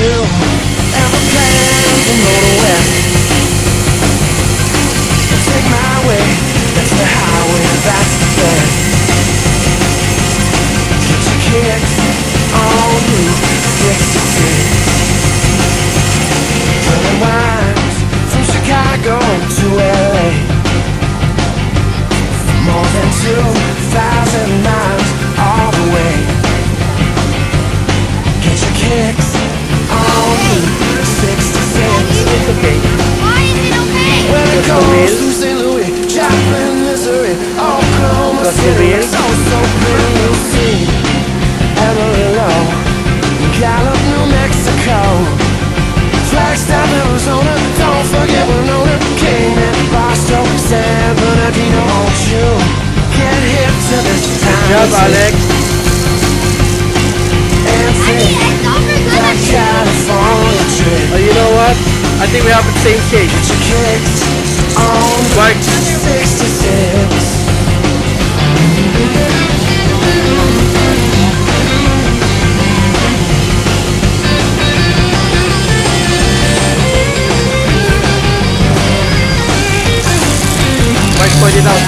you and the plans and go to west. Take my way, that's the highway, that's the best. Get your kicks on Route 66. Well, it winds from Chicago to LA, more than 2,000 miles all the way. Get your kicks on Route 66. It's okay. Why is it okay? Well, it goes through St. Louis, Joplin, Missouri, Oklahoma City, so pretty, you'll see Amarillo, Gallup, New Mexico, Flagstaff, Arizona, don't forget Winona, Kingman, Barstow, San Bernardino. Won't you get hip to this time? Good job, Alex. And take that California trip. Oh, you know what? I think we have the same cake. Get your kicks on Right. 66. Mike, point it out.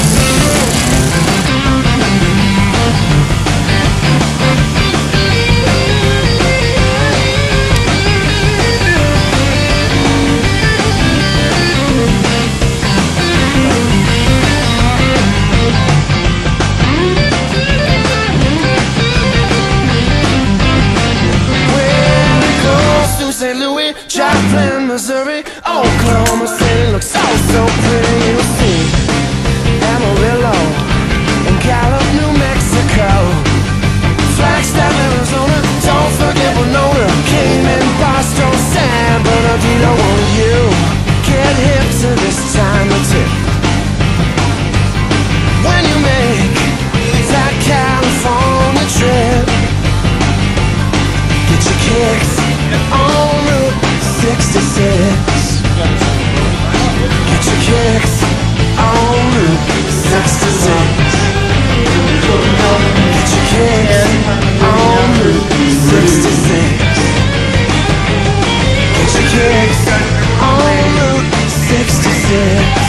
St. Louis, Joplin, Missouri, Oklahoma City looks so pretty, you'll see Amarillo and Gallup, New Mexico, Flagstaff, Arizona, don't forget Winona, Kingman, Barstow, San Bernardino. Won't you get hip to this time of tip? When you make that California trip, get your kicks on Route 66. Get your kicks on Route 66. Get your kicks on Route 66. Get your kicks on Route 66.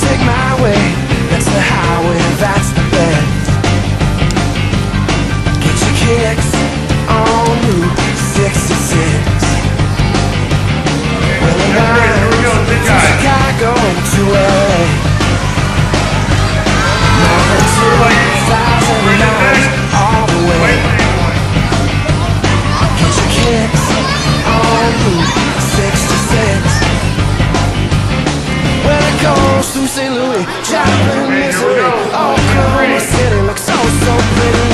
Take my way, that's the highway, that's the best. Get your kicks on Route 66. Well, it winds from Chicago to LA, more than 2,000 miles all the way. Get your kicks on Route 66. Well, it goes through St. Louis, Joplin, Missouri, Oklahoma City looks so pretty.